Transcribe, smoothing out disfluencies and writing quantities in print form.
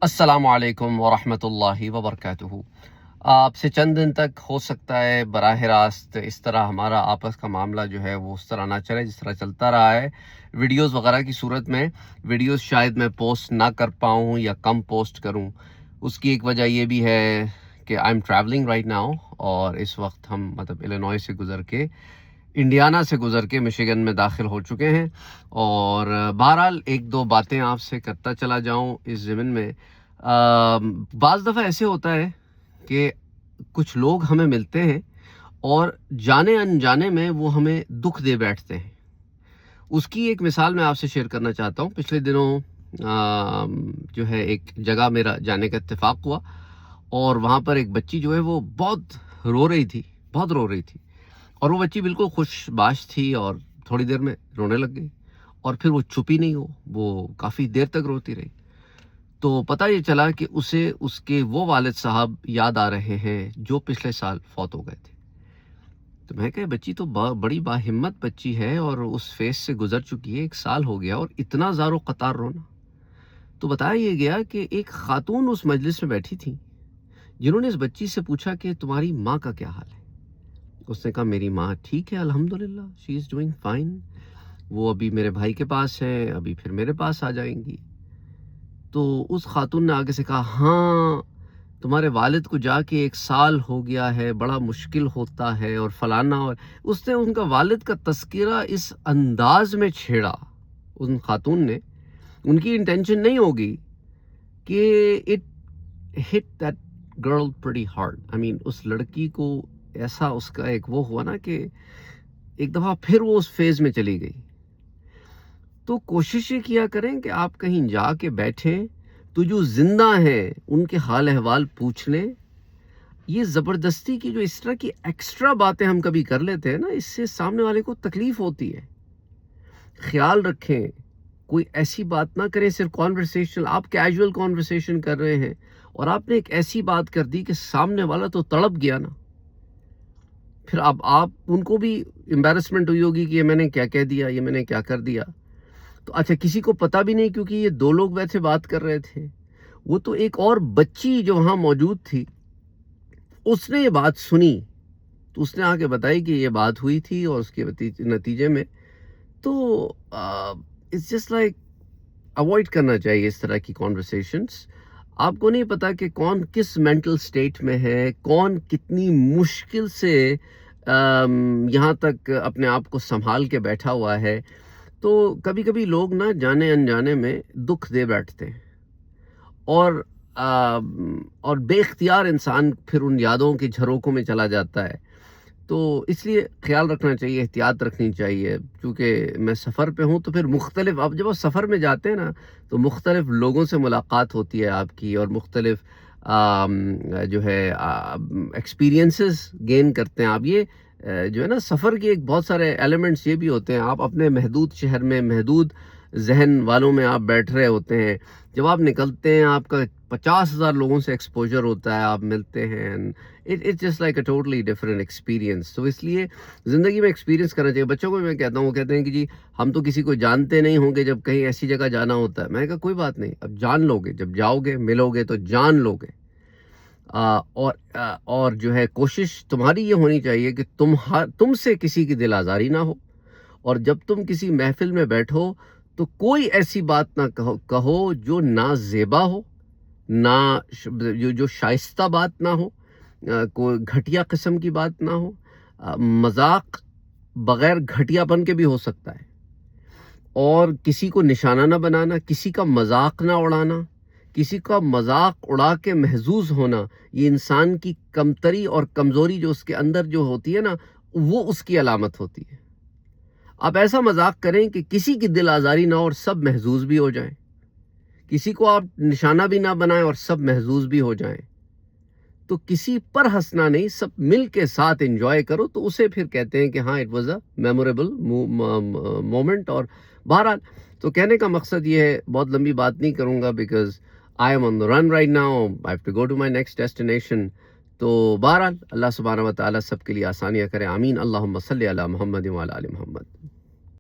السلام علیکم ورحمۃ اللہ وبرکاتہ۔ آپ سے چند دن تک ہو سکتا ہے براہ راست اس طرح ہمارا آپس کا معاملہ جو ہے وہ اس طرح نہ چلے جس طرح چلتا رہا ہے۔ ویڈیوز وغیرہ کی صورت میں ویڈیوز شاید میں پوسٹ نہ کر پاؤں یا کم پوسٹ کروں۔ اس کی ایک وجہ یہ بھی ہے کہ I am travelling right now, اور اس وقت ہم الینوائے سے گزر کے انڈیانا سے گزر کے مشیگن میں داخل ہو چکے ہیں، اور بہرحال ایک دو باتیں آپ سے کرتا چلا جاؤں اس ضمن میں۔ بعض دفعہ ایسے ہوتا ہے کہ کچھ لوگ ہمیں ملتے ہیں اور جانے انجانے میں وہ ہمیں دکھ دے بیٹھتے ہیں۔ اس کی ایک مثال میں آپ سے شیئر کرنا چاہتا ہوں۔ پچھلے دنوں جو ہے ایک جگہ میرا جانے کا اتفاق ہوا، اور وہاں پر ایک بچی جو ہے وہ بہت رو رہی تھی، اور وہ بچی بالکل خوش باش تھی، اور تھوڑی دیر میں رونے لگ گئی، اور پھر وہ چھپی نہیں، وہ کافی دیر تک روتی رہی۔ تو پتہ یہ چلا کہ اسے اس کے وہ والد صاحب یاد آ رہے ہیں جو پچھلے سال فوت ہو گئے تھے۔ تو میں کہا بچی تو بڑی باہمت بچی ہے، اور اس فیس سے گزر چکی ہے، 1 سال ہو گیا، اور اتنا زار و قطار رونا۔ تو بتایا یہ گیا کہ ایک خاتون اس مجلس میں بیٹھی تھی جنہوں نے اس بچی سے پوچھا کہ تمہاری ماں کا کیا حال ہے۔ اس نے کہا میری ماں ٹھیک ہے الحمدللہ، شی از ڈوئنگ فائن، وہ ابھی میرے بھائی کے پاس ہیں، ابھی پھر میرے پاس آ جائیں گی۔ تو اس خاتون نے آگے سے کہا ہاں تمہارے والد کو جا کے 1 سال ہو گیا ہے، بڑا مشکل ہوتا ہے، اور فلانا، اور اس نے ان کا والد کا تذکرہ اس انداز میں چھیڑا ان خاتون نے۔ ان کی انٹینشن نہیں ہوگی کہ it hit that girl pretty hard, اس لڑکی کو ایسا اس کا ایک وہ ہوا نا کہ ایک دفعہ پھر وہ اس فیز میں چلی گئی۔ تو کوشش یہ کیا کریں کہ آپ کہیں جا کے بیٹھیں تو جو زندہ ہیں ان کے حال احوال پوچھ لیں۔ یہ زبردستی کی جو اس طرح کی ایکسٹرا باتیں ہم کبھی کر لیتے ہیں نا، اس سے سامنے والے کو تکلیف ہوتی ہے۔ خیال رکھیں، کوئی ایسی بات نہ کریں، صرف کانورسیشن، آپ کیجول کانورسیشن کر رہے ہیں اور آپ نے ایک ایسی بات کر دی کہ سامنے والا تو تڑپ گیا نا، پھر اب آپ ان کو بھی امبیرسمنٹ ہوئی ہوگی کہ یہ میں نے کیا کہہ دیا، یہ میں نے کیا کر دیا۔ تو اچھا کسی کو پتہ بھی نہیں، کیونکہ یہ 2 لوگ ویسے بات کر رہے تھے، وہ تو ایک اور بچی جو وہاں موجود تھی اس نے یہ بات سنی، تو اس نے آ کے بتائی کہ یہ بات ہوئی تھی، اور اس کے نتیجے میں تو اٹس جسٹ لائک اوائڈ کرنا چاہیے اس طرح کی کانورسیشنز۔ آپ کو نہیں پتا کہ کون کس مینٹل سٹیٹ میں ہے، کون کتنی مشکل سے یہاں تک اپنے آپ کو سنبھال کے بیٹھا ہوا ہے۔ تو کبھی کبھی لوگ نہ جانے انجانے میں دکھ دے بیٹھتے ہیں، اور بے اختیار انسان پھر ان یادوں کے جھروکوں میں چلا جاتا ہے۔ تو اس لیے خیال رکھنا چاہیے، احتیاط رکھنی چاہیے، کیونکہ میں سفر پہ ہوں تو پھر مختلف، اب جب آپ سفر میں جاتے ہیں نا تو مختلف لوگوں سے ملاقات ہوتی ہے آپ کی، اور مختلف جو ہے ایکسپیرینسز گین کرتے ہیں آپ۔ یہ جو ہے نا سفر کے ایک بہت سارے ایلیمنٹس یہ بھی ہوتے ہیں، آپ اپنے محدود شہر میں محدود ذہن والوں میں آپ بیٹھ رہے ہوتے ہیں، جب آپ نکلتے ہیں آپ کا 50,000 لوگوں سے ایکسپوجر ہوتا ہے، آپ ملتے ہیں، it's just like a totally different experience. تو اس لیے زندگی میں ایکسپیرینس کرنا چاہیے۔ بچوں کو بھی میں کہتا ہوں، وہ کہتے ہیں کہ جی ہم تو کسی کو جانتے نہیں ہوں گے جب کہیں ایسی جگہ جانا ہوتا ہے۔ میں نے کہا کوئی بات نہیں، اب جان لو گے، جب جاؤ گے ملو گے تو جان لو گے۔ اور جو ہے کوشش تمہاری یہ ہونی چاہیے کہ تم سے کسی کی دل آزاری نہ ہو، اور جب تم کسی محفل میں بیٹھو تو کوئی ایسی بات نہ کہو جو نہ زیبا ہو، نہ جو شائستہ بات نہ ہو، کوئی گھٹیا قسم کی بات نہ ہو۔ مذاق بغیر گھٹیا پن کے بھی ہو سکتا ہے، اور کسی کو نشانہ نہ بنانا، کسی کا مذاق نہ اڑانا، کسی کا مذاق اڑا کے محظوظ ہونا، یہ انسان کی کمتری اور کمزوری جو اس کے اندر جو ہوتی ہے نا، وہ اس کی علامت ہوتی ہے۔ آپ ایسا مذاق کریں کہ کسی کی دل آزاری نہ ہو اور سب محظوظ بھی ہو جائیں، کسی کو آپ نشانہ بھی نہ بنائیں اور سب محظوظ بھی ہو جائیں۔ تو کسی پر ہنسنا نہیں، سب مل کے ساتھ انجوائے کرو، تو اسے پھر کہتے ہیں کہ ہاں it was a memorable moment. اور بہرحال تو کہنے کا مقصد یہ ہے، بہت لمبی بات نہیں کروں گا because I am on the run right now. I have to go to my next destination. تو بہرحال اللہ سبحانہ و تعالیٰ سب کے لیے آسانیاں کرے، آمین، اللہم صلی علی محمد وعلی آل محمد۔